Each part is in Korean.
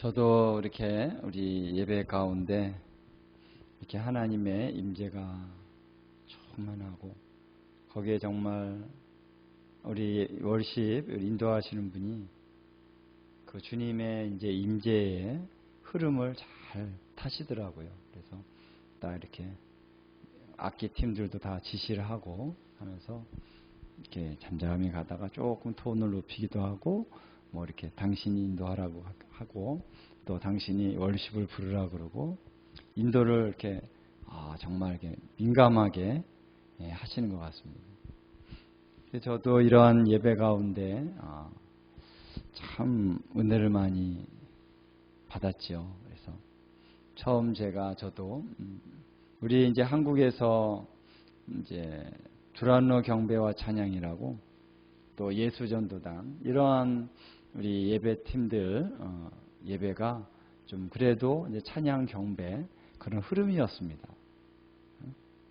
저도 이렇게 우리 예배 가운데 이렇게 하나님의 임재가 충만하고 거기에 정말 우리 월십 인도하시는 분이 그 주님의 이제 임재의 흐름을 잘 타시더라고요. 그래서 딱 이렇게 악기 팀들도 다 지시를 하고 하면서 이렇게 잠잠히 가다가 조금 톤을 높이기도 하고 뭐 이렇게 당신이 인도하라고 하고 또 당신이 월십을 부르라 그러고 인도를 이렇게 정말 이렇게 민감하게 하시는 것 같습니다. 저도 이러한 예배 가운데 참 은혜를 많이 받았죠. 그래서 처음 저도 우리 이제 한국에서 이제 두란노 경배와 찬양이라고 또 예수전도단 이러한 우리 예배 팀들 예배가 좀 그래도 이제 찬양 경배 그런 흐름이었습니다.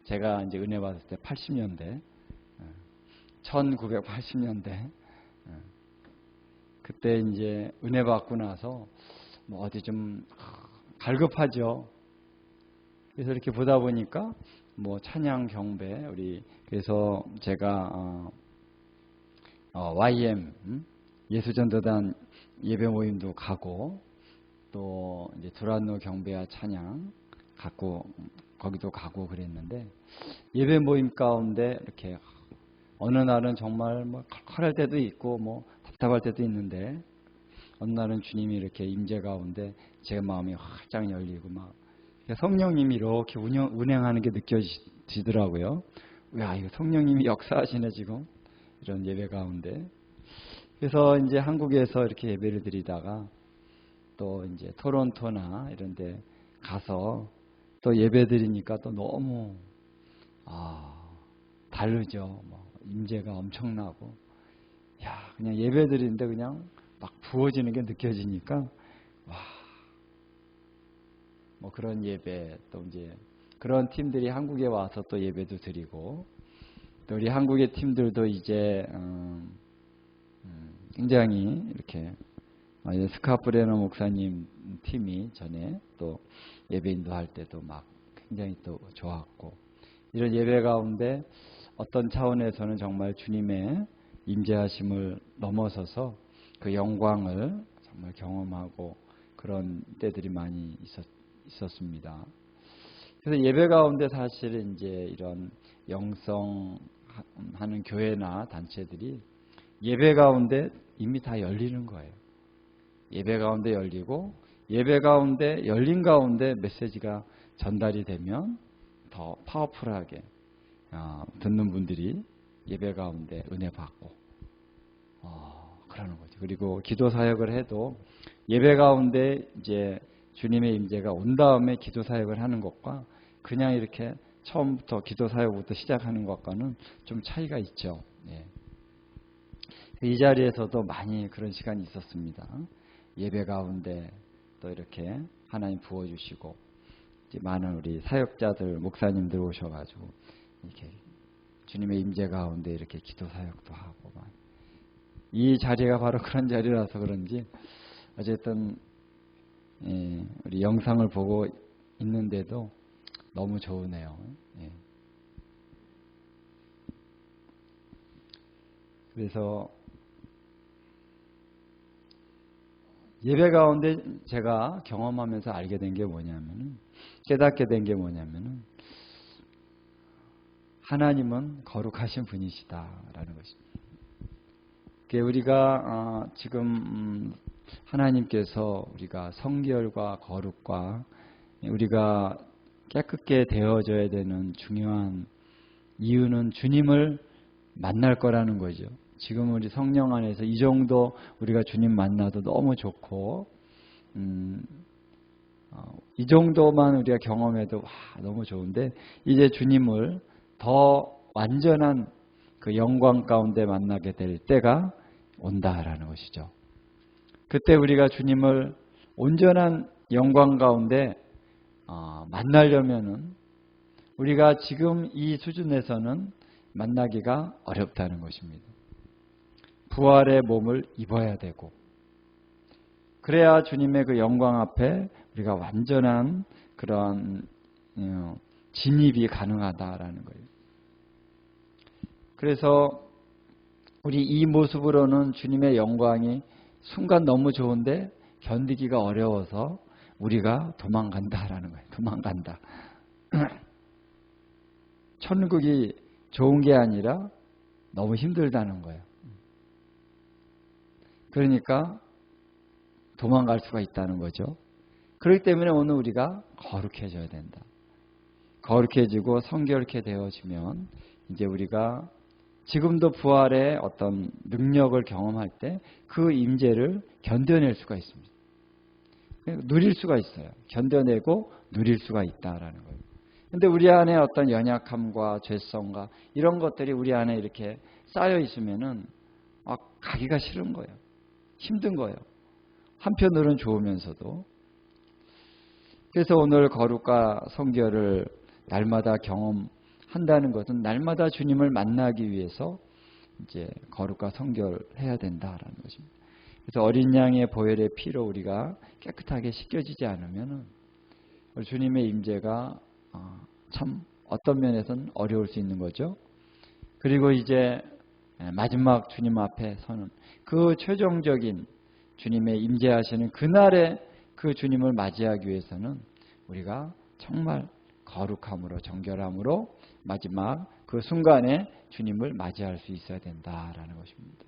제가 이제 은혜 받았을 때 80년대 1980년대 그때 이제 은혜 받고 나서 뭐 어디 좀 갈급하죠. 그래서 이렇게 보다 보니까 뭐 찬양 경배 우리 그래서 제가 YM 예수전도단 예배 모임도 가고 또 이제 두란노 경배와 찬양 거기도 가고 그랬는데 예배 모임 가운데 이렇게 어느 날은 정말 뭐 컬컬할 때도 있고 뭐 답답할 때도 있는데 어느 날은 주님이 이렇게 임재 가운데 제 마음이 활짝 열리고 막 성령님이 이렇게 운행하는 게 느껴지더라고요. 야, 이거 성령님이 역사하시네 지금 이런 예배 가운데. 그래서 이제 한국에서 이렇게 예배를 드리다가 또 이제 토론토나 이런 데 가서 또 예배 드리니까 또 너무 다르죠. 뭐 임재가 엄청나고 그냥 예배 드리는데 그냥 막 부어지는 게 느껴지니까 뭐 그런 예배 또 이제 그런 팀들이 한국에 와서 또 예배도 드리고 또 우리 한국의 팀들도 이제 굉장히 이렇게 스카프레너 목사님 팀이 전에 또 예배 인도할 때도 막 굉장히 또 좋았고 이런 예배 가운데 어떤 차원에서는 정말 주님의 임재하심을 넘어서서 그 영광을 정말 경험하고 그런 때들이 많이 있었습니다. 그래서 예배 가운데 사실 이제 이런 영성하는 교회나 단체들이 예배 가운데 이미 다 열리는 거예요. 예배 가운데 열리고 예배 가운데 열린 가운데 메시지가 전달이 되면 더 파워풀하게 듣는 분들이 예배 가운데 은혜 받고 그러는 거죠. 그리고 기도 사역을 해도 예배 가운데 이제 주님의 임재가 온 다음에 기도 사역을 하는 것과 그냥 이렇게 처음부터 기도 사역부터 시작하는 것과는 좀 차이가 있죠. 이 자리에서도 많이 그런 시간이 있었습니다. 예배 가운데 또 이렇게 하나님 부어주시고 많은 우리 사역자들 목사님들 오셔가지고 이렇게 주님의 임재 가운데 이렇게 기도 사역도 하고 이 자리가 바로 그런 자리라서 그런지 어쨌든 우리 영상을 보고 있는데도 너무 좋으네요. 그래서 예배 가운데 제가 경험하면서 알게 된 게 뭐냐면은 깨닫게 된 게 뭐냐면은 하나님은 거룩하신 분이시다라는 것입니다. 우리가 지금 하나님께서 우리가 성결과 거룩과 우리가 깨끗게 되어져야 되는 중요한 이유는 주님을 만날 거라는 거죠. 지금 우리 성령 안에서 이 정도 우리가 주님 만나도 너무 좋고 이 정도만 우리가 경험해도 너무 좋은데 이제 주님을 더 완전한 그 영광 가운데 만나게 될 때가 온다라는 것이죠. 그때 우리가 주님을 온전한 영광 가운데 만나려면은 우리가 지금 이 수준에서는 만나기가 어렵다는 것입니다. 부활의 몸을 입어야 되고 그래야 주님의 그 영광 앞에 우리가 완전한 그런 진입이 가능하다라는 거예요. 그래서 우리 이 모습으로는 주님의 영광이 순간 너무 좋은데 견디기가 어려워서 우리가 도망간다라는 거예요. 도망간다. 천국이 좋은 게 아니라 너무 힘들다는 거예요. 그러니까 도망갈 수가 있다는 거죠. 그렇기 때문에 오늘 우리가 거룩해져야 된다. 거룩해지고 성결케 되어지면 이제 우리가 지금도 부활의 어떤 능력을 경험할 때 그 임재를 견뎌낼 수가 있습니다. 누릴 수가 있어요. 견뎌내고 누릴 수가 있다라는 거예요. 근데 우리 안에 어떤 연약함과 죄성과 이런 것들이 우리 안에 이렇게 쌓여 있으면은 가기가 싫은 거예요. 힘든 거예요. 한편으로는 좋으면서도. 그래서 오늘 거룩과 성결을 날마다 경험한다는 것은 날마다 주님을 만나기 위해서 이제 거룩과 성결해야 된다라는 것입니다. 그래서 어린 양의 보혈의 피로 우리가 깨끗하게 씻겨지지 않으면은 주님의 임재가 참 어떤 면에서는 어려울 수 있는 거죠. 그리고 이제 마지막 주님 앞에 서는 그 최종적인 주님의 임재하시는 그날에 그 주님을 맞이하기 위해서는 우리가 정말 거룩함으로 정결함으로 마지막 그 순간에 주님을 맞이할 수 있어야 된다라는 것입니다.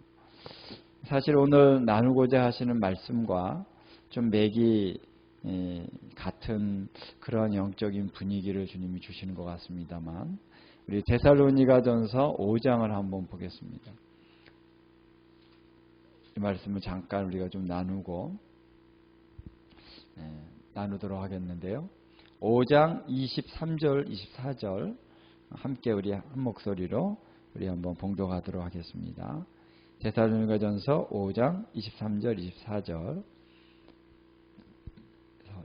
사실 오늘 나누고자 하시는 말씀과 좀 맥이 같은 그런 영적인 분위기를 주님이 주시는 것 같습니다만 우리 데살로니가전서 5장을 한번 보겠습니다. 이 말씀을 잠깐 우리가 좀 나누도록 하겠는데요. 5장 23절 24절 함께 우리 한 목소리로 우리 한번 봉독하도록 하겠습니다. 데살로니가전서 5장 23절 24절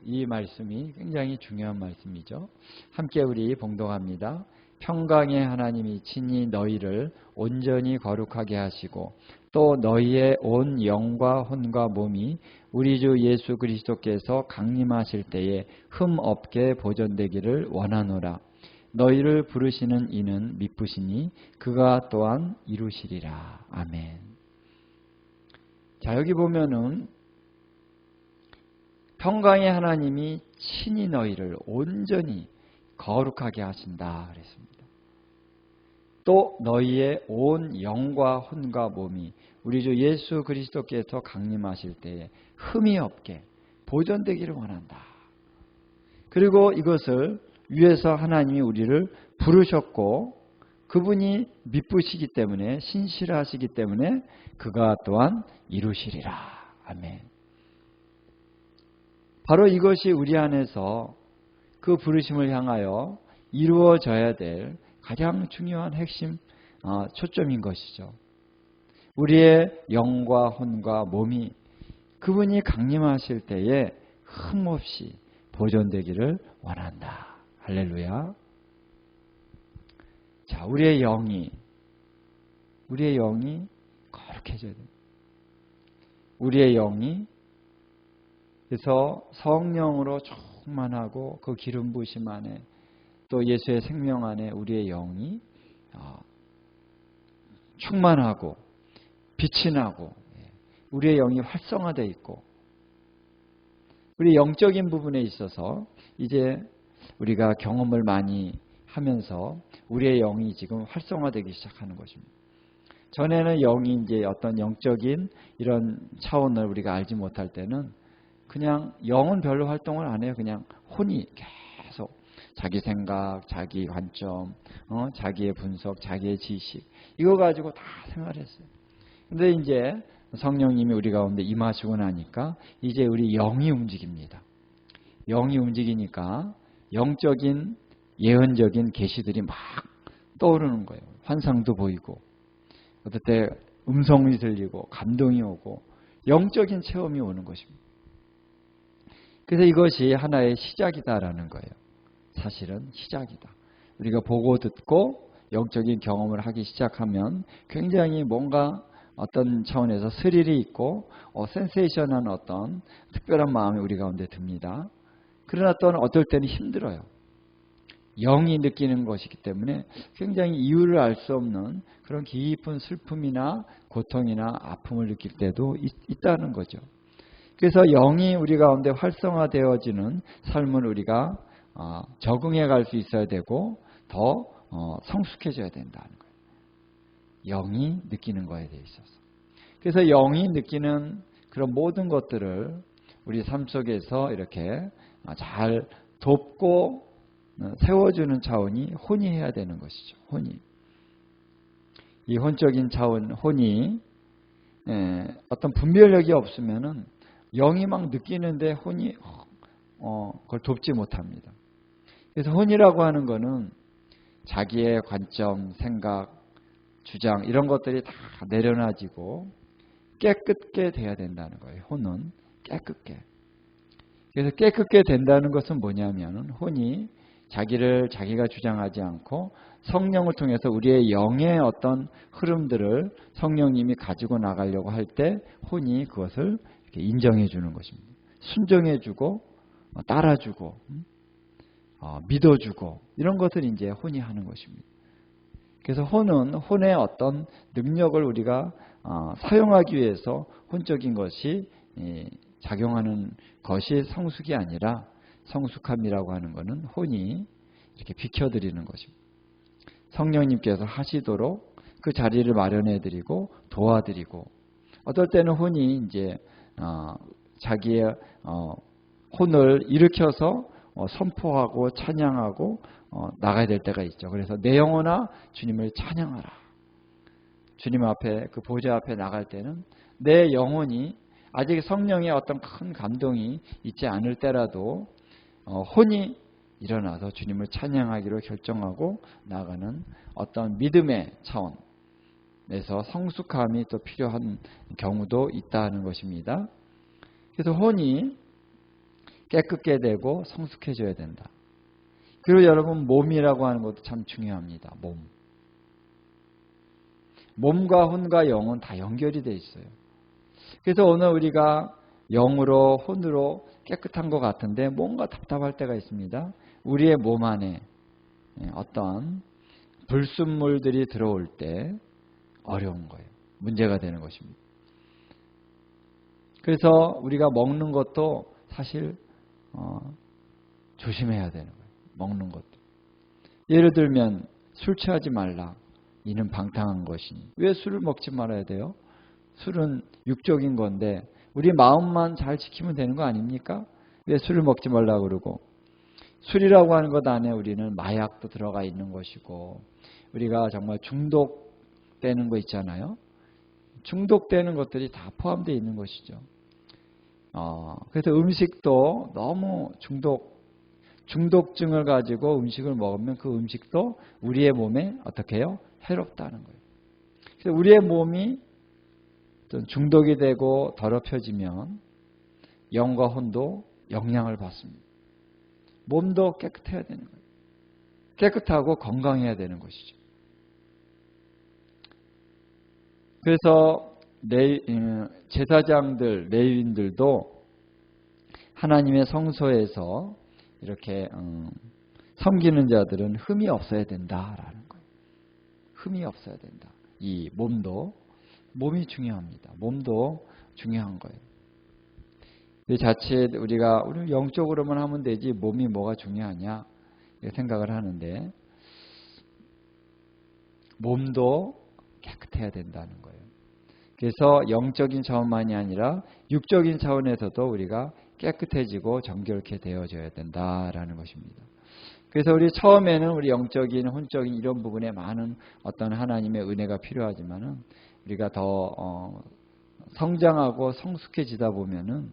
이 말씀이 굉장히 중요한 말씀이죠. 함께 우리 봉독합니다. 평강의 하나님이 친히 너희를 온전히 거룩하게 하시고 또 너희의 온 영과 혼과 몸이 우리 주 예수 그리스도께서 강림하실 때에 흠 없게 보존되기를 원하노라. 너희를 부르시는 이는 미쁘시니 그가 또한 이루시리라. 아멘. 자, 여기 보면은 평강의 하나님이 친히 너희를 온전히 거룩하게 하신다 그랬습니다. 또 너희의 온 영과 혼과 몸이 우리 주 예수 그리스도께서 강림하실 때에 흠이 없게 보존되기를 원한다. 그리고 이것을 위해서 하나님이 우리를 부르셨고 그분이 미쁘시기 때문에 신실하시기 때문에 그가 또한 이루시리라. 아멘. 바로 이것이 우리 안에서 그 부르심을 향하여 이루어져야 될 가장 중요한 핵심 초점인 것이죠. 우리의 영과 혼과 몸이 그분이 강림하실 때에 흠없이 보존되기를 원한다. 할렐루야. 자, 우리의 영이 거룩해져야 됩니다. 우리의 영이 그래서 성령으로 충만하고 그 기름 부으심 안에 또 예수의 생명 안에 우리의 영이 충만하고 빛이 나고 우리의 영이 활성화되어 있고 우리 영적인 부분에 있어서 이제 우리가 경험을 많이 하면서 우리의 영이 지금 활성화되기 시작하는 것입니다. 전에는 영이 이제 어떤 영적인 이런 차원을 우리가 알지 못할 때는 그냥 영은 별로 활동을 안 해요. 그냥 혼이 계속 자기 생각, 자기 관점, 자기의 분석, 자기의 지식 이거 가지고 다 생활했어요. 근데 이제 성령님이 우리 가운데 임하시고 나니까 이제 우리 영이 움직입니다. 영이 움직이니까 영적인 예언적인 계시들이 막 떠오르는 거예요. 환상도 보이고 어떨 때 음성이 들리고 감동이 오고 영적인 체험이 오는 것입니다. 그래서 이것이 하나의 시작이다라는 거예요. 사실은 시작이다. 우리가 보고 듣고 영적인 경험을 하기 시작하면 굉장히 뭔가 어떤 차원에서 스릴이 있고 센세이션한 어떤 특별한 마음이 우리 가운데 듭니다. 그러나 또 어떨 때는 힘들어요. 영이 느끼는 것이기 때문에 굉장히 이유를 알 수 없는 그런 깊은 슬픔이나 고통이나 아픔을 느낄 때도 있다는 거죠. 그래서 영이 우리 가운데 활성화되어지는 삶은 우리가 적응해 갈 수 있어야 되고 더 성숙해져야 된다는 거예요. 영이 느끼는 거에 대해 있어서. 그래서 영이 느끼는 그런 모든 것들을 우리 삶 속에서 이렇게 잘 돕고 세워주는 차원이 혼이 해야 되는 것이죠. 혼이. 이 혼적인 차원, 혼이 어떤 분별력이 없으면은 영이 막 느끼는데 혼이 그걸 돕지 못합니다. 그래서 혼이라고 하는 거는 자기의 관점, 생각, 주장 이런 것들이 다 내려놔지고 깨끗게 돼야 된다는 거예요. 혼은 깨끗게. 그래서 깨끗게 된다는 것은 뭐냐면 혼이 자기가 주장하지 않고 성령을 통해서 우리의 영의 어떤 흐름들을 성령님이 가지고 나가려고 할 때 혼이 그것을 이렇게 인정해 주는 것입니다. 순종해 주고 따라주고 믿어주고 이런 것을 이제 혼이 하는 것입니다. 그래서 혼은 혼의 어떤 능력을 우리가 사용하기 위해서 혼적인 것이 작용하는 것이 성숙이 아니라 성숙함이라고 하는 것은 혼이 이렇게 비켜드리는 것입니다. 성령님께서 하시도록 그 자리를 마련해 드리고 도와드리고 어떨 때는 혼이 이제 자기의 혼을 일으켜서 선포하고 찬양하고 나가야 될 때가 있죠. 그래서 내 영혼아 주님을 찬양하라. 주님 앞에 그 보좌 앞에 나갈 때는 내 영혼이 아직 성령의 어떤 큰 감동이 있지 않을 때라도 혼이 일어나서 주님을 찬양하기로 결정하고 나가는 어떤 믿음의 차원에서 성숙함이 또 필요한 경우도 있다는 것입니다. 그래서 혼이 깨끗게 되고 성숙해져야 된다. 그리고 여러분 몸이라고 하는 것도 참 중요합니다. 몸과 혼과 영은 다 연결이 되어 있어요. 그래서 오늘 우리가 영으로 혼으로 깨끗한 것 같은데 뭔가 답답할 때가 있습니다. 우리의 몸 안에 어떤 불순물들이 들어올 때 어려운 거예요. 문제가 되는 것입니다. 그래서 우리가 먹는 것도 사실 조심해야 되는 거예요. 먹는 것도. 예를 들면 술 취하지 말라. 이는 방탕한 것이니. 왜 술을 먹지 말아야 돼요? 술은 육적인 건데 우리 마음만 잘 지키면 되는 거 아닙니까? 왜 술을 먹지 말라고 그러고. 술이라고 하는 것 안에 우리는 마약도 들어가 있는 것이고 우리가 정말 중독되는 거 있잖아요. 중독되는 것들이 다 포함되어 있는 것이죠. 그래서 음식도 너무 중독증을 가지고 음식을 먹으면 그 음식도 우리의 몸에 어떻게 해요? 해롭다는 거예요. 그래서 우리의 몸이 중독이 되고 더럽혀지면 영과 혼도 영향을 받습니다. 몸도 깨끗해야 되는 거예요. 깨끗하고 건강해야 되는 것이죠. 그래서 제사장들, 레위인들도 하나님의 성소에서 이렇게 섬기는 자들은 흠이 없어야 된다라는 거예요. 흠이 없어야 된다. 이 몸이 중요합니다. 몸도 중요한 거예요. 자칫 우리가 영적으로만 하면 되지 몸이 뭐가 중요하냐 이렇게 생각을 하는데 몸도 깨끗해야 된다는 거예요. 그래서 영적인 차원만이 아니라 육적인 차원에서도 우리가 깨끗해지고 정결케 되어져야 된다라는 것입니다. 그래서 우리 처음에는 우리 영적인, 혼적인 이런 부분에 많은 어떤 하나님의 은혜가 필요하지만은 우리가 더 성장하고 성숙해지다 보면은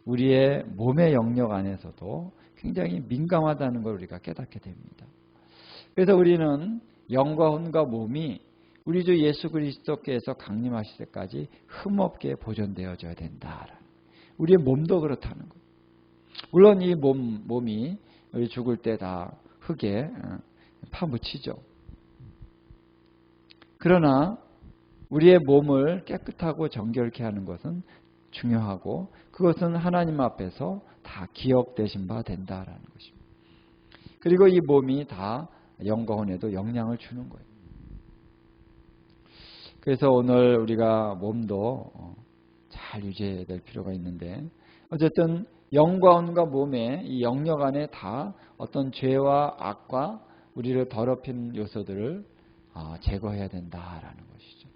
우리의 몸의 영역 안에서도 굉장히 민감하다는 걸 우리가 깨닫게 됩니다. 그래서 우리는 영과 혼과 몸이 우리 주 예수 그리스도께서 강림하실 때까지 흠없게 보존되어져야 된다. 우리의 몸도 그렇다는 거예요. 물론 이 몸이 우리 죽을 때 다 흙에 파묻히죠. 그러나 우리의 몸을 깨끗하고 정결케 하는 것은 중요하고 그것은 하나님 앞에서 다 기억되신 바 된다라는 것입니다. 그리고 이 몸이 다 영과 혼에도 영향을 주는 거예요. 그래서 오늘 우리가 몸도 잘 유지해야 될 필요가 있는데 어쨌든 영과 혼과 몸의 이 영역 안에 다 어떤 죄와 악과 우리를 더럽히는 요소들을 제거해야 된다라는 것이죠.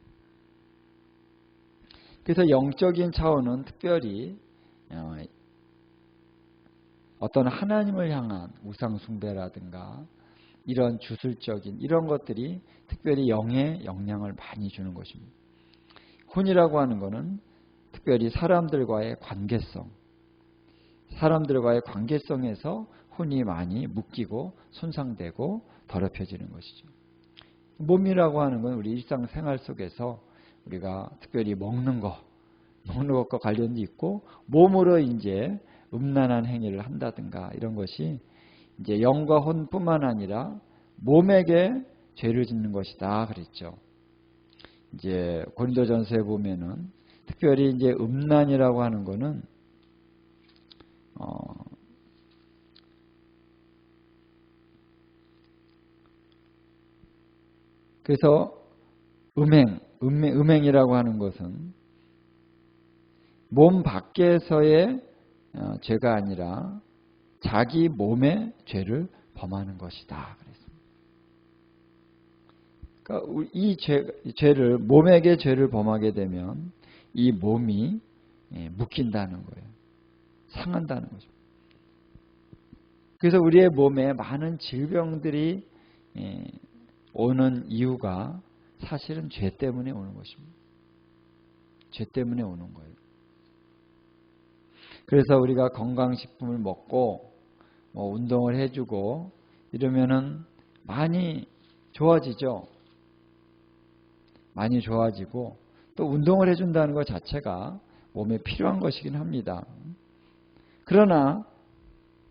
그래서 영적인 차원은 특별히 어떤 하나님을 향한 우상 숭배라든가 이런 주술적인 이런 것들이 특별히 영에 영향을 많이 주는 것입니다. 혼이라고 하는 것은 특별히 사람들과의 관계성, 사람들과의 관계성에서 혼이 많이 묶이고 손상되고 더럽혀지는 것이죠. 몸이라고 하는 건 우리 일상생활 속에서 우리가 특별히 먹는 것과 관련이 있고 몸으로 이제 음란한 행위를 한다든가 이런 것이 이제 영과 혼뿐만 아니라 몸에게 죄를 짓는 것이다 그랬죠. 이제 고린도전서에 보면은 특별히 이제 음란이라고 하는 거는 그래서 음행이라고 하는 것은 몸 밖에서의 죄가 아니라 자기 몸의 죄를 범하는 것이다 그랬습니다. 그러니까 이 죄를 몸에게 죄를 범하게 되면 이 몸이 묶인다는 거예요. 상한다는 거죠. 그래서 우리의 몸에 많은 질병들이 오는 이유가 사실은 죄 때문에 오는 것입니다. 죄 때문에 오는 거예요. 그래서 우리가 건강식품을 먹고 운동을 해주고 이러면은 많이 좋아지죠. 많이 좋아지고 또 운동을 해준다는 것 자체가 몸에 필요한 것이긴 합니다. 그러나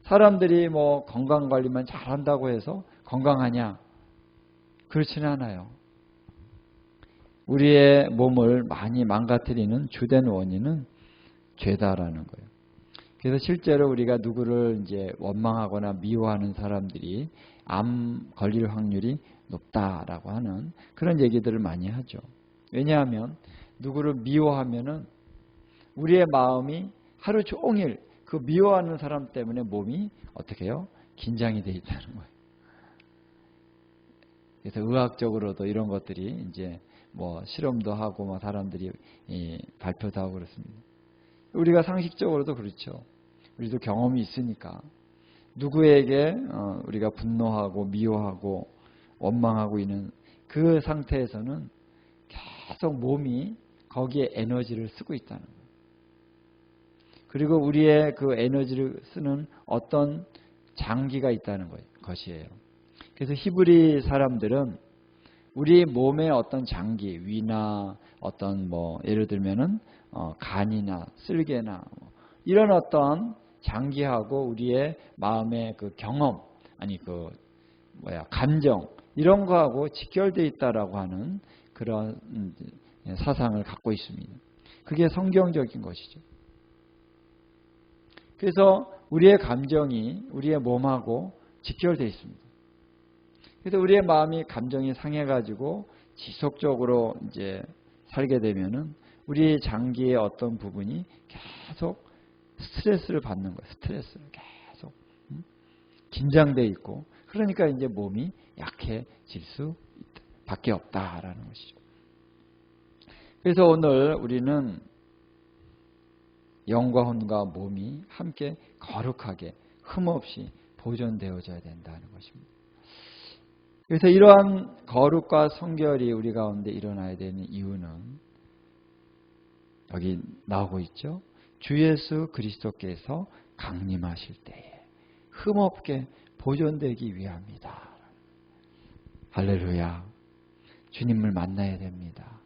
사람들이 건강관리만 잘한다고 해서 건강하냐? 그렇지는 않아요. 우리의 몸을 많이 망가뜨리는 주된 원인은 죄다라는 거예요. 그래서 실제로 우리가 누구를 이제 원망하거나 미워하는 사람들이 암 걸릴 확률이 높다라고 하는 그런 얘기들을 많이 하죠. 왜냐하면 누구를 미워하면은 우리의 마음이 하루 종일 그 미워하는 사람 때문에 몸이 어떻게 해요? 긴장이 돼 있다는 거예요. 그래서 의학적으로도 이런 것들이 이제 실험도 하고 사람들이 발표도 하고 그렇습니다. 우리가 상식적으로도 그렇죠. 우리도 경험이 있으니까 누구에게 우리가 분노하고 미워하고 원망하고 있는 그 상태에서는 계속 몸이 거기에 에너지를 쓰고 있다는 거예요. 그리고 우리의 그 에너지를 쓰는 어떤 장기가 있다는 것이에요. 그래서 히브리 사람들은 우리 몸의 어떤 장기, 위나 어떤 예를 들면은 간이나 쓸개나 이런 어떤 장기하고 우리의 마음의 그 경험, 감정 이런 거하고 직결되어 있다라고 하는 그런 사상을 갖고 있습니다. 그게 성경적인 것이죠. 그래서 우리의 감정이 우리의 몸하고 직결되어 있습니다. 그래서 우리의 마음이 감정이 상해가지고 지속적으로 이제 살게 되면은 우리 장기의 어떤 부분이 계속 스트레스를 받는 거예요. 스트레스를 계속 긴장돼 있고 그러니까 이제 몸이 약해질 수밖에 없다라는 것이죠. 그래서 오늘 우리는 영과 혼과 몸이 함께 거룩하게 흠없이 보존되어져야 된다는 것입니다. 그래서 이러한 거룩과 성결이 우리 가운데 일어나야 되는 이유는 여기 나오고 있죠. 주 예수 그리스도께서 강림하실 때에 흠없게 보존되기 위함이다. 할렐루야. 주님을 만나야 됩니다.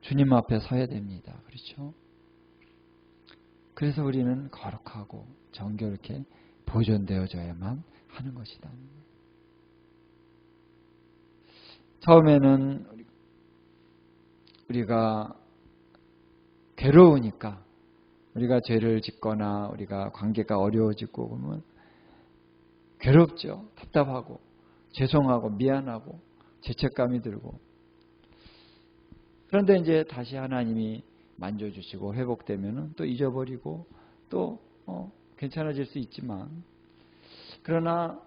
주님 앞에 서야 됩니다. 그렇죠? 그래서 우리는 거룩하고 정결케 보존되어져야만 하는 것이다. 처음에는 우리가 괴로우니까, 우리가 죄를 짓거나 우리가 관계가 어려워지고 그러면 괴롭죠. 답답하고 죄송하고 미안하고 죄책감이 들고. 그런데 이제 다시 하나님이 만져주시고 회복되면은 또 잊어버리고 또 괜찮아질 수 있지만, 그러나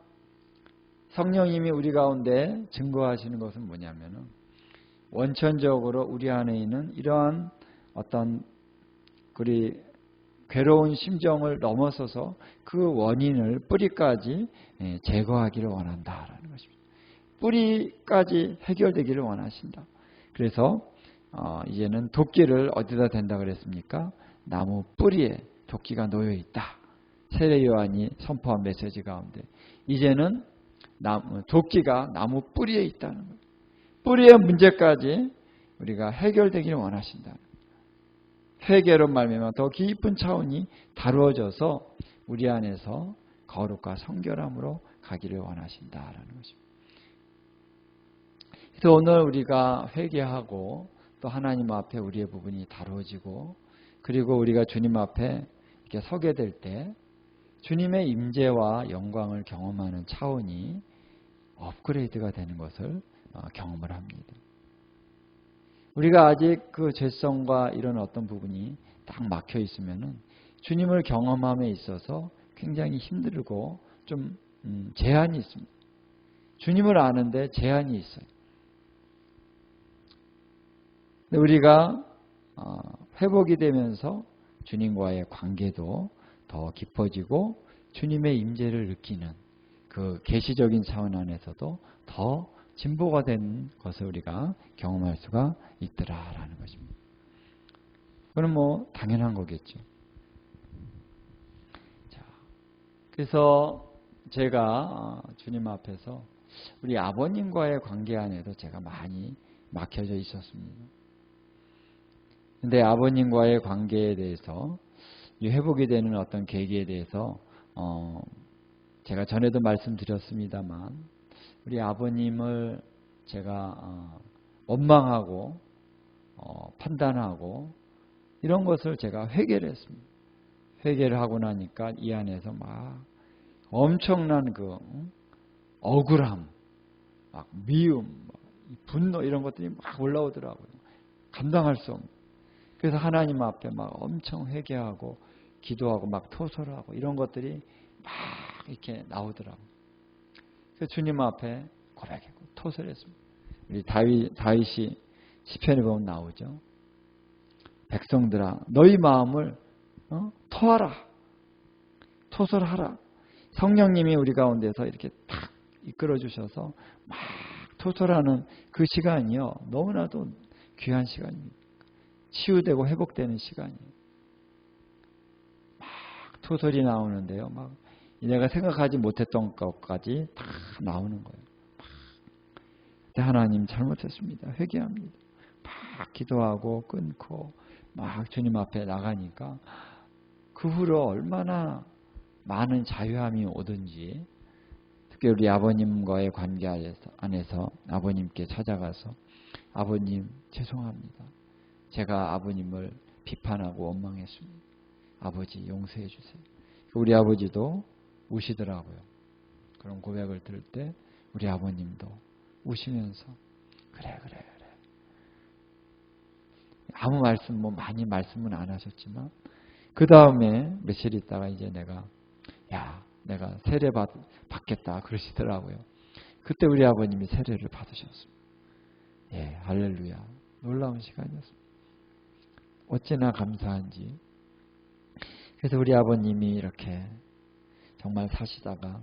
성령님이 우리 가운데 증거하시는 것은 뭐냐면은 원천적으로 우리 안에 있는 이러한 어떤 우리 괴로운 심정을 넘어서서 그 원인을 뿌리까지 제거하기를 원한다라는 것입니다. 뿌리까지 해결되기를 원하신다. 그래서 이제는 도끼를 어디다 댄다 그랬습니까? 나무 뿌리에 도끼가 놓여 있다. 세례 요한이 선포한 메시지 가운데 이제는 도끼가 나무 뿌리에 있다는 거예요. 뿌리의 문제까지 우리가 해결되기를 원하신다. 회개로 말미암아 더 깊은 차원이 다루어져서 우리 안에서 거룩과 성결함으로 가기를 원하신다라는 것입니다. 그래서 오늘 우리가 회개하고 또 하나님 앞에 우리의 부분이 다루어지고, 그리고 우리가 주님 앞에 이렇게 서게 될 때 주님의 임재와 영광을 경험하는 차원이 업그레이드가 되는 것을 경험을 합니다. 우리가 아직 그 죄성과 이런 어떤 부분이 딱 막혀 있으면은 주님을 경험함에 있어서 굉장히 힘들고 좀 제한이 있습니다. 주님을 아는데 제한이 있어요. 근데 우리가 회복이 되면서 주님과의 관계도 더 깊어지고 주님의 임재를 느끼는 그 계시적인 차원 안에서도 더 진보가 된 것을 우리가 경험할 수가 있더라라는 것입니다. 그건 뭐 당연한 거겠죠. 자, 그래서 제가 주님 앞에서 우리 아버님과의 관계 안에도 제가 많이 막혀져 있었습니다. 근데 아버님과의 관계에 대해서 회복이 되는 어떤 계기에 대해서 제가 전에도 말씀드렸습니다만, 우리 아버님을 제가 원망하고 판단하고 이런 것을 제가 회개를 했습니다. 회개를 하고 나니까 이 안에서 막 엄청난 그 억울함, 막 미움, 분노 이런 것들이 막 올라오더라고요. 감당할 수 없는. 그래서 하나님 앞에 막 엄청 회개하고 기도하고 막 토설하고 이런 것들이 막 이렇게 나오더라고요. 그래서 주님 앞에 고백했고 토설했습니다. 우리 다윗이 시편에 보면 나오죠. 백성들아, 너희 마음을 토하라, 토설하라. 성령님이 우리 가운데서 이렇게 탁 이끌어 주셔서 막 토설하는 그 시간이요, 너무나도 귀한 시간입니다. 치유되고 회복되는 시간이에요. 막 토설이 나오는데요, 막 내가 생각하지 못했던 것까지 다 나오는 거예요. 막 하나님 잘못했습니다, 회개합니다. 막 기도하고 끊고 막 주님 앞에 나가니까 그 후로 얼마나 많은 자유함이 오든지, 특히 우리 아버님과의 관계 안에서 아버님께 찾아가서 아버님 죄송합니다. 제가 아버님을 비판하고 원망했습니다. 아버지 용서해 주세요. 우리 아버지도 우시더라고요. 그런 고백을 들을 때 우리 아버님도 우시면서 그래. 아무 말씀 많이 말씀은 안 하셨지만 그 다음에 며칠 있다가 이제 내가 세례 받겠다 그러시더라고요. 그때 우리 아버님이 세례를 받으셨습니다. 예, 할렐루야. 놀라운 시간이었습니다. 어찌나 감사한지. 그래서 우리 아버님이 이렇게 정말 사시다가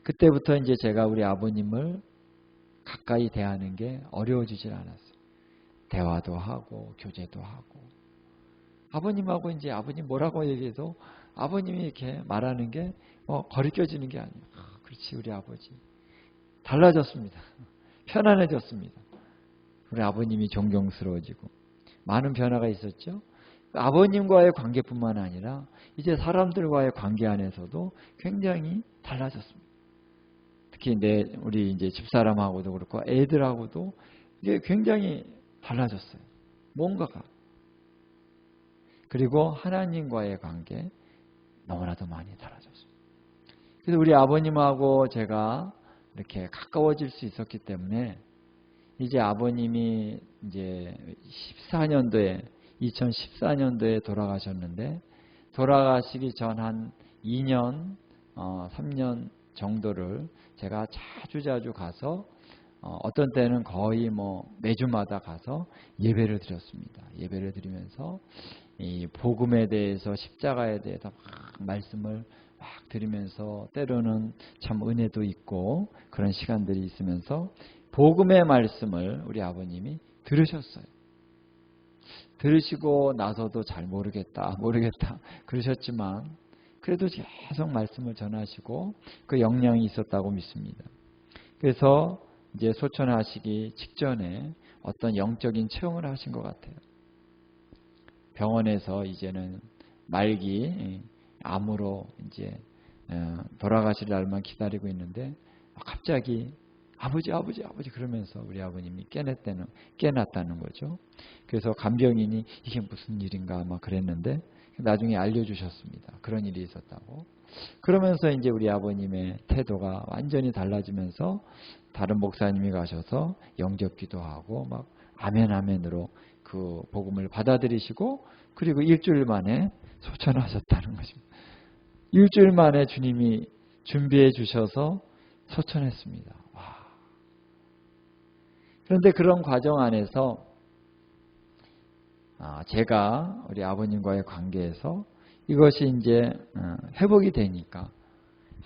그때부터 이제 제가 우리 아버님을 가까이 대하는 게 어려워지질 않았어요. 대화도 하고 교제도 하고 아버님하고 이제 아버님 뭐라고 얘기해도 아버님이 이렇게 말하는 게 거리껴지는 게 아니에요. 그렇지, 우리 아버지 달라졌습니다. 편안해졌습니다. 우리 아버님이 존경스러워지고 많은 변화가 있었죠. 아버님과의 관계뿐만 아니라 이제 사람들과의 관계 안에서도 굉장히 달라졌습니다. 특히 우리 이제 집사람하고도 그렇고 애들하고도 이게 굉장히 달라졌어요. 뭔가가. 그리고 하나님과의 관계 너무나도 많이 달라졌어요. 그래서 우리 아버님하고 제가 이렇게 가까워질 수 있었기 때문에 이제 아버님이 이제 2014년도에 돌아가셨는데 돌아가시기 전 한 2년, 3년 정도를 제가 자주 가서 어떤 때는 거의 매주마다 가서 예배를 드렸습니다. 예배를 드리면서 이 복음에 대해서 십자가에 대해서 막 말씀을 막 드리면서 때로는 참 은혜도 있고 그런 시간들이 있으면서 복음의 말씀을 우리 아버님이 들으셨어요. 들으시고 나서도 잘 모르겠다 그러셨지만 그래도 계속 말씀을 전하시고 그 영향이 있었다고 믿습니다. 그래서 이제 소천하시기 직전에 어떤 영적인 체험을 하신 것 같아요. 병원에서 이제는 말기 암으로 이제 돌아가실 날만 기다리고 있는데 갑자기 아버지 그러면서 우리 아버님이 깨났다는 거죠. 그래서 간병인이 이게 무슨 일인가 막 그랬는데 나중에 알려주셨습니다. 그런 일이 있었다고. 그러면서 이제 우리 아버님의 태도가 완전히 달라지면서 다른 목사님이 가셔서 영접 기도하고 막 아멘으로 그 복음을 받아들이시고 그리고 일주일 만에 소천하셨다는 것입니다. 일주일 만에 주님이 준비해 주셔서 소천했습니다. 와. 그런데 그런 과정 안에서 제가 우리 아버님과의 관계에서 이것이 이제 회복이 되니까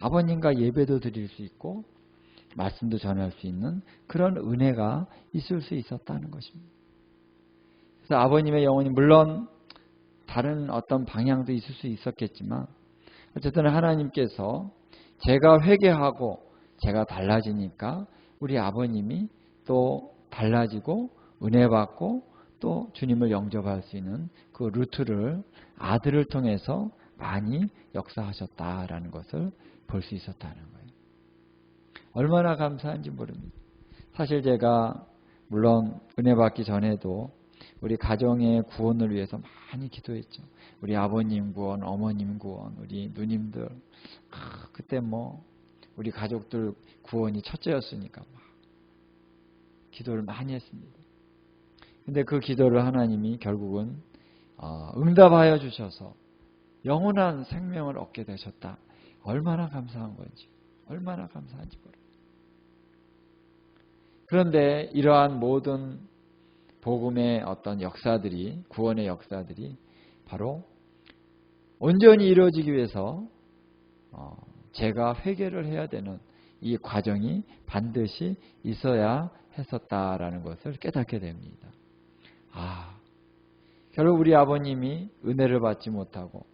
아버님과 예배도 드릴 수 있고 말씀도 전할 수 있는 그런 은혜가 있을 수 있었다는 것입니다. 그래서 아버님의 영혼이 물론 다른 어떤 방향도 있을 수 있었겠지만 어쨌든 하나님께서 제가 회개하고 제가 달라지니까 우리 아버님이 또 달라지고 은혜 받고 또 주님을 영접할 수 있는 그 루트를 아들을 통해서 많이 역사하셨다라는 것을 볼 수 있었다는 거예요. 얼마나 감사한지 모릅니다. 사실 제가 물론 은혜 받기 전에도 우리 가정의 구원을 위해서 많이 기도했죠. 우리 아버님 구원, 어머님 구원, 우리 누님들 그때 우리 가족들 구원이 첫째였으니까 막 기도를 많이 했습니다. 근데 그 기도를 하나님이 결국은 응답하여 주셔서 영원한 생명을 얻게 되셨다. 얼마나 감사한 건지, 얼마나 감사한지 모릅니다. 그런데 이러한 모든 복음의 어떤 역사들이, 구원의 역사들이 바로 온전히 이루어지기 위해서 제가 회개를 해야 되는 이 과정이 반드시 있어야 했었다라는 것을 깨닫게 됩니다. 결국 우리 아버님이 은혜를 받지 못하고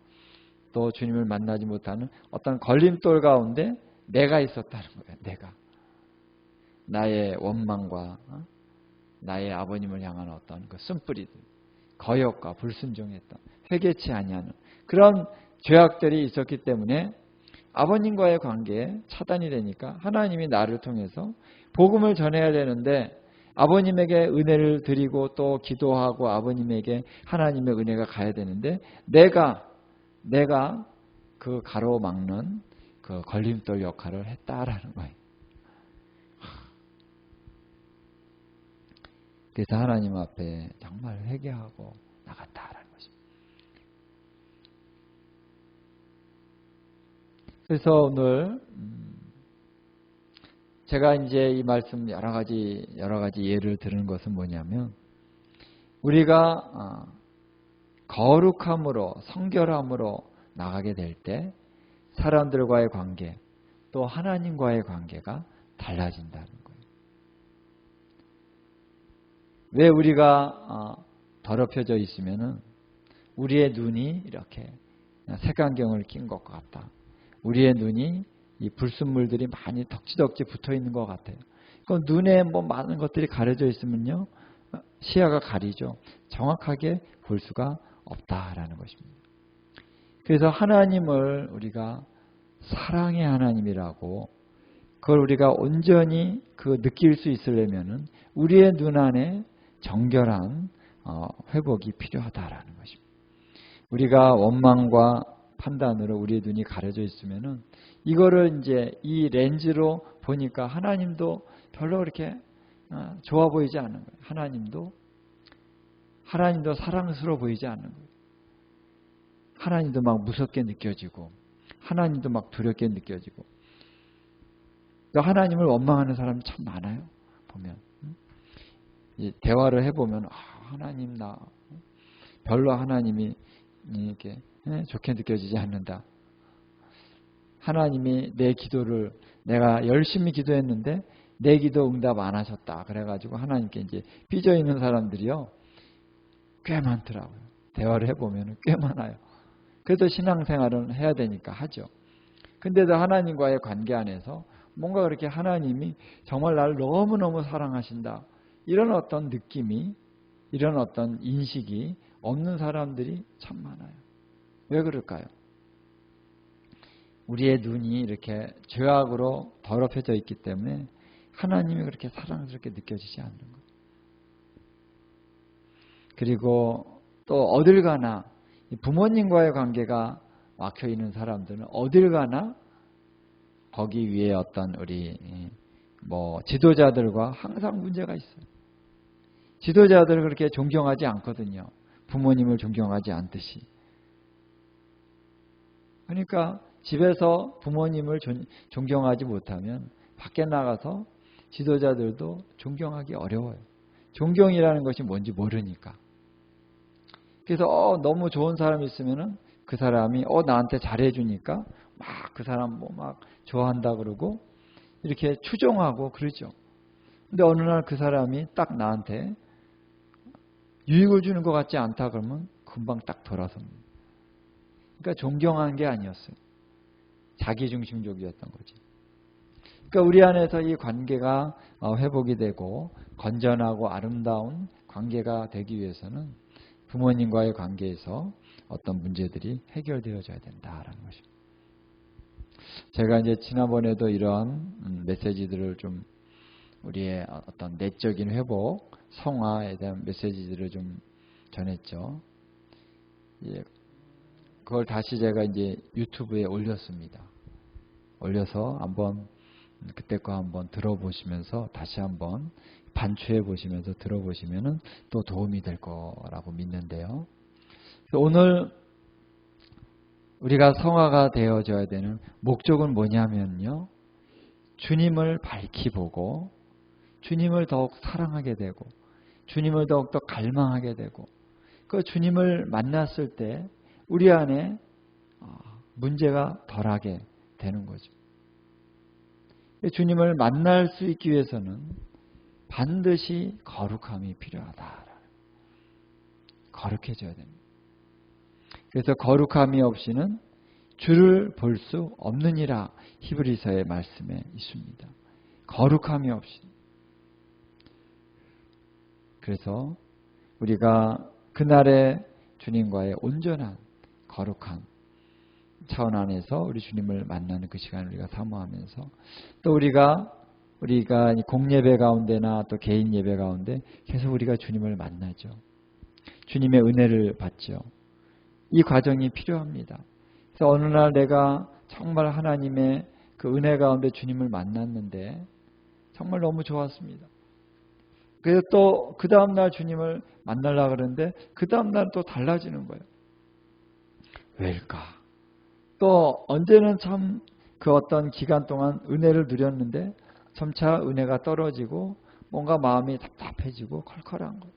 또 주님을 만나지 못하는 어떤 걸림돌 가운데 내가 있었다는 거예요. 내가. 나의 원망과 나의 아버님을 향한 어떤 그 쓴뿌리들, 거역과 불순종했던, 회개치 아니하는 그런 죄악들이 있었기 때문에 아버님과의 관계에 차단이 되니까 하나님이 나를 통해서 복음을 전해야 되는데 아버님에게 은혜를 드리고 또 기도하고 아버님에게 하나님의 은혜가 가야 되는데 내가 그 가로막는 그 걸림돌 역할을 했다라는 거예요. 그래서 하나님 앞에 정말 회개하고 나갔다라는 것입니다. 그래서 오늘 제가 이제 이 말씀 여러 가지 예를 드는 것은 뭐냐면 우리가 거룩함으로 성결함으로 나가게 될 때 사람들과의 관계 또 하나님과의 관계가 달라진다는 거예요. 왜 우리가 더럽혀져 있으면은 우리의 눈이 이렇게 색안경을 낀 것 같다. 우리의 눈이 이 불순물들이 많이 덕지덕지 붙어 있는 것 같아요. 그 눈에 많은 것들이 가려져 있으면요 시야가 가리죠. 정확하게 볼 수가 없다라는 것입니다. 그래서 하나님을 우리가 사랑의 하나님이라고 그걸 우리가 온전히 느낄 수 있으려면은 우리의 눈 안에 정결한 회복이 필요하다라는 것입니다. 우리가 원망과 판단으로 우리의 눈이 가려져 있으면은 이거를 이제 이 렌즈로 보니까 하나님도 별로 그렇게 좋아 보이지 않는 거예요. 하나님도 사랑스러워 보이지 않는 거예요. 하나님도 막 무섭게 느껴지고 하나님도 막 두렵게 느껴지고 하나님을 원망하는 사람이 참 많아요. 보면 대화를 해보면 하나님 나 별로 하나님이 이렇게 좋게 느껴지지 않는다. 하나님이 내 기도를 내가 열심히 기도했는데 내 기도 응답 안 하셨다. 그래가지고 하나님께 이제 삐져 있는 사람들이요 꽤 많더라고요. 대화를 해보면 꽤 많아요. 그래도 신앙생활은 해야 되니까 하죠. 근데도 하나님과의 관계 안에서 뭔가 그렇게 하나님이 정말 나를 너무너무 사랑하신다. 이런 어떤 느낌이, 이런 어떤 인식이 없는 사람들이 참 많아요. 왜 그럴까요? 우리의 눈이 이렇게 죄악으로 더럽혀져 있기 때문에 하나님이 그렇게 사랑스럽게 느껴지지 않는 거예요. 그리고 또 어딜 가나 부모님과의 관계가 막혀 있는 사람들은 어딜 가나 거기 위에 어떤 우리 지도자들과 항상 문제가 있어요. 지도자들을 그렇게 존경하지 않거든요. 부모님을 존경하지 않듯이. 그러니까 집에서 부모님을 존경하지 못하면 밖에 나가서 지도자들도 존경하기 어려워요. 존경이라는 것이 뭔지 모르니까. 그래서 너무 좋은 사람이 있으면은 그 사람이 나한테 잘해주니까 막 그 사람 막 좋아한다 그러고 이렇게 추종하고 그러죠. 근데 어느 날 그 사람이 딱 나한테 유익을 주는 것 같지 않다 그러면 금방 딱 돌아섭니다. 그러니까 존경한 게 아니었어요. 자기중심적이었던 거지. 그러니까 우리 안에서 이 관계가 회복이 되고 건전하고 아름다운 관계가 되기 위해서는 부모님과의 관계에서 어떤 문제들이 해결되어져야 된다라는 것입니다. 제가 이제 지난번에도 이러한 메시지들을 좀 우리의 어떤 내적인 회복, 성화에 대한 메시지들을 좀 전했죠. 그걸 다시 제가 이제 유튜브에 올렸습니다. 올려서 한번 그때 거 한번 들어보시면서 다시 한번 반추해 보시면서 들어보시면은 또 도움이 될 거라고 믿는데요. 오늘 우리가 성화가 되어져야 되는 목적은 뭐냐면요. 주님을 밝히 보고 주님을 더욱 사랑하게 되고 주님을 더욱더 갈망하게 되고 그 주님을 만났을 때 우리 안에 문제가 덜하게 되는 거죠. 주님을 만날 수 있기 위해서는 반드시 거룩함이 필요하다. 거룩해져야 됩니다. 그래서 거룩함이 없이는 주를 볼 수 없느니라 히브리서의 말씀에 있습니다. 거룩함이 없이. 그래서 우리가 그날의 주님과의 온전한 거룩한 차원 안에서 우리 주님을 만나는 그 시간을 우리가 사모하면서 또 우리가 공예배 가운데나 또 개인 예배 가운데 계속 우리가 주님을 만나죠. 주님의 은혜를 받죠. 이 과정이 필요합니다. 그래서 어느 날 내가 정말 하나님의 그 은혜 가운데 주님을 만났는데 정말 너무 좋았습니다. 그래서 또 그 다음날 주님을 만나려고 그러는데 그 다음날 또 달라지는 거예요. 왜일까? 또 언제는 참 그 어떤 기간 동안 은혜를 누렸는데 점차 은혜가 떨어지고 뭔가 마음이 답답해지고 컬컬한 거예요.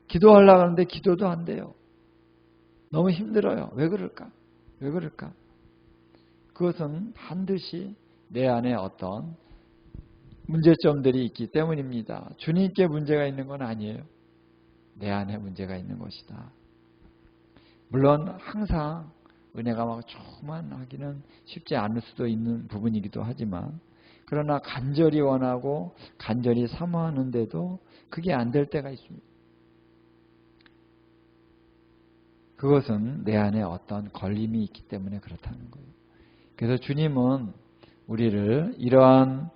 기도하려고 하는데 기도도 안 돼요. 너무 힘들어요. 왜 그럴까? 왜 그럴까? 그것은 반드시 내 안에 어떤 문제점들이 있기 때문입니다. 주님께 문제가 있는 건 아니에요. 내 안에 문제가 있는 것이다. 물론 항상 은혜가 막 충만하기는 쉽지 않을 수도 있는 부분이기도 하지만 그러나 간절히 원하고 간절히 사모하는데도 그게 안 될 때가 있습니다. 그것은 내 안에 어떤 걸림이 있기 때문에 그렇다는 거예요. 그래서 주님은 우리를 이러한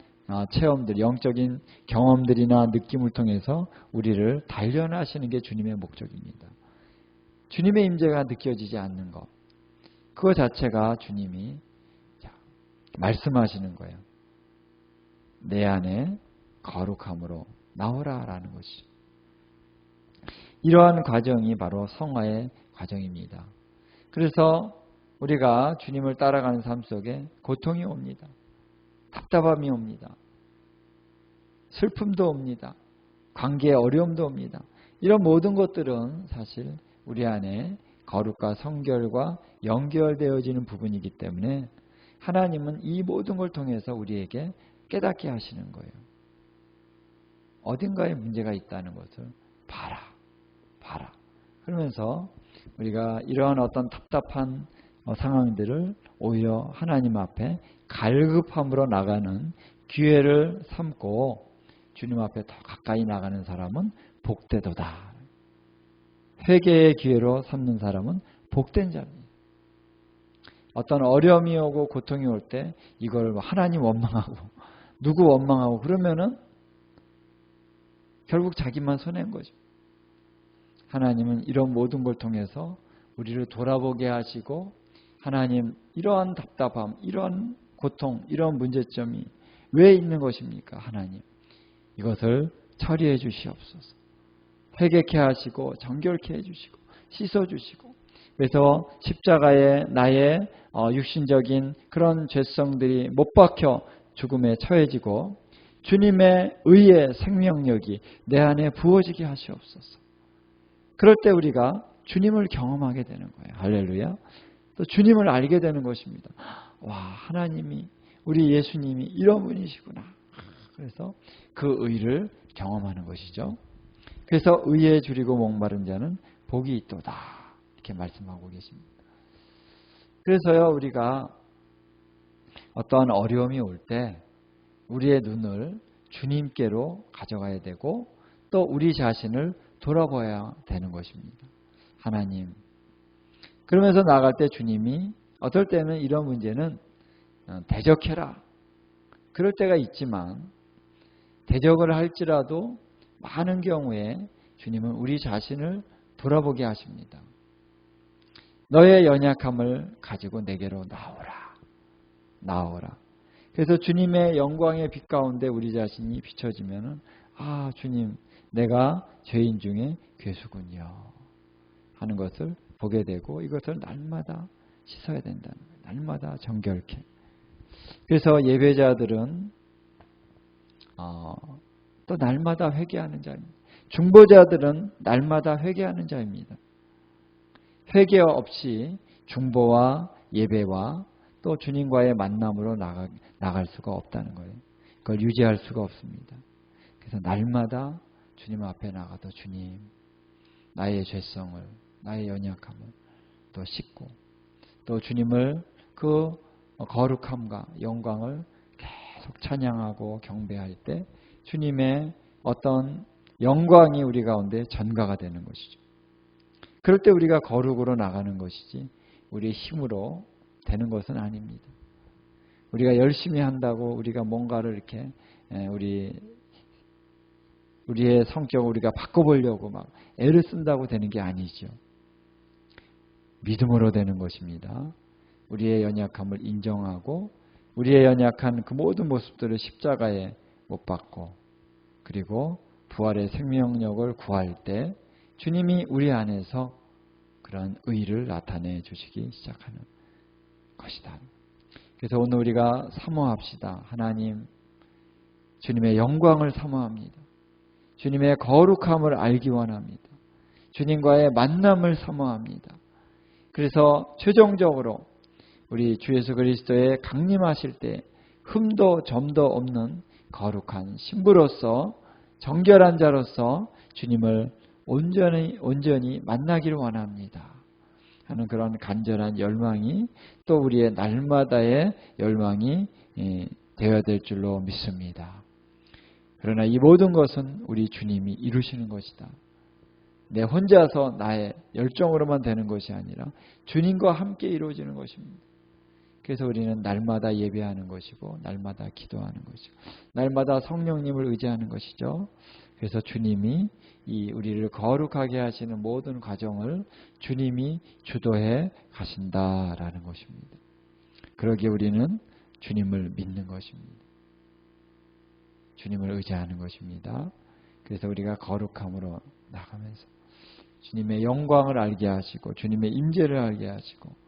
체험들, 영적인 경험들이나 느낌을 통해서 우리를 단련하시는 게 주님의 목적입니다. 주님의 임재가 느껴지지 않는 것, 그거 자체가 주님이 말씀하시는 거예요. 내 안에 거룩함으로 나오라라는 것이. 이러한 과정이 바로 성화의 과정입니다. 그래서 우리가 주님을 따라가는 삶 속에 고통이 옵니다. 답답함이 옵니다. 슬픔도 옵니다. 관계의 어려움도 옵니다. 이런 모든 것들은 사실 우리 안에 거룩과 성결과 연결되어지는 부분이기 때문에 하나님은 이 모든 걸 통해서 우리에게 깨닫게 하시는 거예요. 어딘가에 문제가 있다는 것을 봐라. 그러면서 우리가 이러한 어떤 답답한 상황들을 오히려 하나님 앞에 갈급함으로 나가는 기회를 삼고 주님 앞에 더 가까이 나가는 사람은 복되도다. 회개의 기회로 삼는 사람은 복된 자입니다. 어떤 어려움이 오고 고통이 올 때 이걸 하나님 원망하고 누구 원망하고 그러면은 결국 자기만 손해인 거죠. 하나님은 이런 모든 걸 통해서 우리를 돌아보게 하시고 하나님 이러한 답답함, 이러한 고통, 이러한 문제점이 왜 있는 것입니까? 하나님 이것을 처리해 주시옵소서. 회개케 하시고 정결케 해주시고 씻어주시고 그래서 십자가에 나의 육신적인 그런 죄성들이 못 박혀 죽음에 처해지고 주님의 의의 생명력이 내 안에 부어지게 하시옵소서. 그럴 때 우리가 주님을 경험하게 되는 거예요. 할렐루야. 또 주님을 알게 되는 것입니다. 와, 하나님이 우리 예수님이 이런 분이시구나. 그래서 그 의를 경험하는 것이죠. 그래서 의에 줄이고 목마른 자는 복이 있도다. 이렇게 말씀하고 계십니다. 그래서요, 우리가 어떠한 어려움이 올 때 우리의 눈을 주님께로 가져가야 되고 또 우리 자신을 돌아봐야 되는 것입니다. 하나님. 그러면서 나갈 때 주님이 어떨 때는 이런 문제는 대적해라. 그럴 때가 있지만 대적을 할지라도 많은 경우에 주님은 우리 자신을 돌아보게 하십니다. 너의 연약함을 가지고 내게로 나오라. 그래서 주님의 영광의 빛 가운데 우리 자신이 비춰지면은 주님 내가 죄인 중에 괴수군요 하는 것을 보게 되고 이것을 날마다 씻어야 된다는 거예요. 날마다 정결케. 그래서 예배자들은 또 날마다 회개하는 자입니다. 중보자들은 날마다 회개하는 자입니다. 회개 없이 중보와 예배와 또 주님과의 만남으로 나갈 수가 없다는 거예요. 그걸 유지할 수가 없습니다. 그래서 날마다 주님 앞에 나가도 주님 나의 죄성을 나의 연약함을 또 씻고 또 주님을 그 거룩함과 영광을 계속 찬양하고 경배할 때 주님의 어떤 영광이 우리 가운데 전가가 되는 것이죠. 그럴 때 우리가 거룩으로 나가는 것이지 우리의 힘으로 되는 것은 아닙니다. 우리가 열심히 한다고 우리가 뭔가를 이렇게 우리의 성격을 우리가 바꿔보려고 막 애를 쓴다고 되는 게 아니죠. 믿음으로 되는 것입니다. 우리의 연약함을 인정하고 우리의 연약한 그 모든 모습들을 십자가에 못 박고 그리고 부활의 생명력을 구할 때 주님이 우리 안에서 그런 의를 나타내 주시기 시작하는 것이다. 그래서 오늘 우리가 사모합시다. 하나님, 주님의 영광을 사모합니다. 주님의 거룩함을 알기 원합니다. 주님과의 만남을 사모합니다. 그래서 최종적으로 우리 주 예수 그리스도의 강림하실 때 흠도 점도 없는 거룩한 신부로서 정결한 자로서 주님을 온전히 만나기를 원합니다 하는 그런 간절한 열망이 또 우리의 날마다의 열망이 되어야 될 줄로 믿습니다. 그러나 이 모든 것은 우리 주님이 이루시는 것이다. 내 혼자서 나의 열정으로만 되는 것이 아니라 주님과 함께 이루어지는 것입니다. 그래서 우리는 날마다 예배하는 것이고 날마다 기도하는 것이고 날마다 성령님을 의지하는 것이죠. 그래서 주님이 이 우리를 거룩하게 하시는 모든 과정을 주님이 주도해 가신다라는 것입니다. 그러기에 우리는 주님을 믿는 것입니다. 주님을 의지하는 것입니다. 그래서 우리가 거룩함으로 나가면서 주님의 영광을 알게 하시고 주님의 임재를 알게 하시고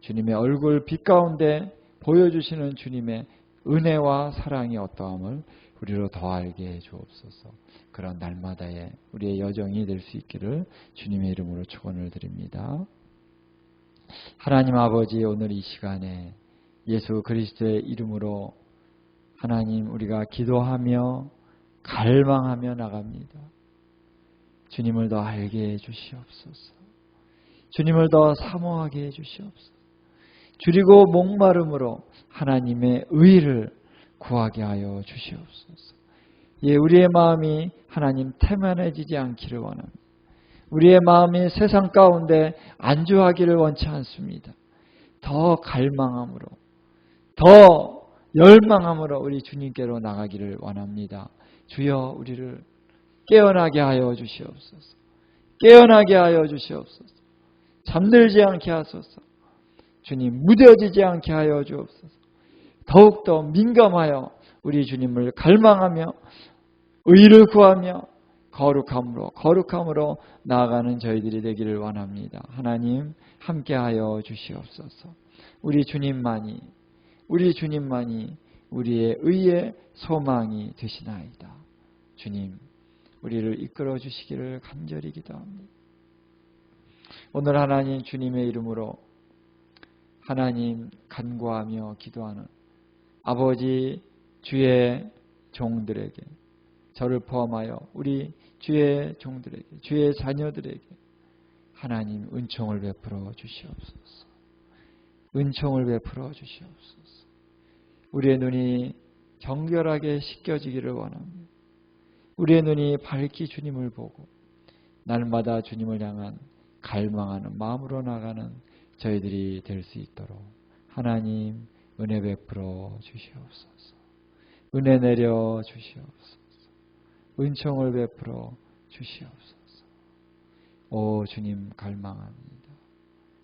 주님의 얼굴 빛 가운데 보여주시는 주님의 은혜와 사랑이 어떠함을 우리로 더 알게 해 주옵소서. 그런 날마다의 우리의 여정이 될 수 있기를 주님의 이름으로 축원을 드립니다. 하나님 아버지, 오늘 이 시간에 예수 그리스도의 이름으로 하나님 우리가 기도하며 갈망하며 나갑니다. 주님을 더 알게 해 주시옵소서. 주님을 더 사모하게 해 주시옵소서. 줄이고 목마름으로 하나님의 의를 구하게 하여 주시옵소서. 예, 우리의 마음이 하나님 태만해지지 않기를 원합니다. 우리의 마음이 세상 가운데 안주하기를 원치 않습니다. 더 갈망함으로, 더 열망함으로 우리 주님께로 나가기를 원합니다. 주여, 우리를 깨어나게 하여 주시옵소서. 깨어나게 하여 주시옵소서. 잠들지 않게 하소서. 주님, 무뎌지지 않게 하여 주옵소서. 더욱더 민감하여 우리 주님을 갈망하며 의를 구하며 거룩함으로 나아가는 저희들이 되기를 원합니다. 하나님, 함께하여 주시옵소서. 우리 주님만이 우리의 의의 소망이 되시나이다. 주님, 우리를 이끌어 주시기를 간절히 기도합니다. 오늘 하나님 주님의 이름으로 하나님 간구하며 기도하는 아버지 주의 종들에게, 저를 포함하여 우리 주의 종들에게, 주의 자녀들에게 하나님 은총을 베풀어 주시옵소서. 은총을 베풀어 주시옵소서. 우리의 눈이 정결하게 씻겨지기를 원합니다. 우리의 눈이 밝히 주님을 보고 날마다 주님을 향한 갈망하는 마음으로 나가는 저희들이 될 수 있도록 하나님 은혜 베풀어 주시옵소서. 은혜 내려 주시옵소서. 은총을 베풀어 주시옵소서. 오 주님 갈망합니다.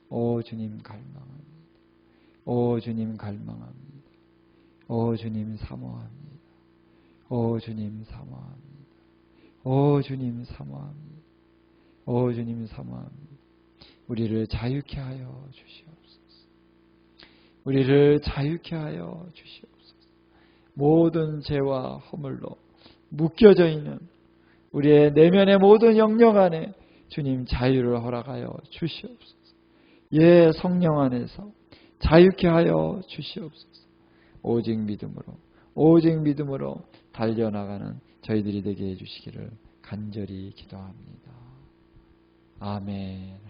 오 주님 갈망합니다. 오 주님 갈망합니다. 오 주님 사모합니다. 오 주님 사모합니다. 오 주님 사모합니다. 오 주님 사모합니다. 우리를 자유케 하여 주시옵소서. 우리를 자유케 하여 주시옵소서. 모든 죄와 허물로 묶여져 있는 우리의 내면의 모든 영역 안에 주님 자유를 허락하여 주시옵소서. 예, 성령 안에서 자유케 하여 주시옵소서. 오직 믿음으로 달려나가는 저희들이 되게 해주시기를 간절히 기도합니다. 아멘.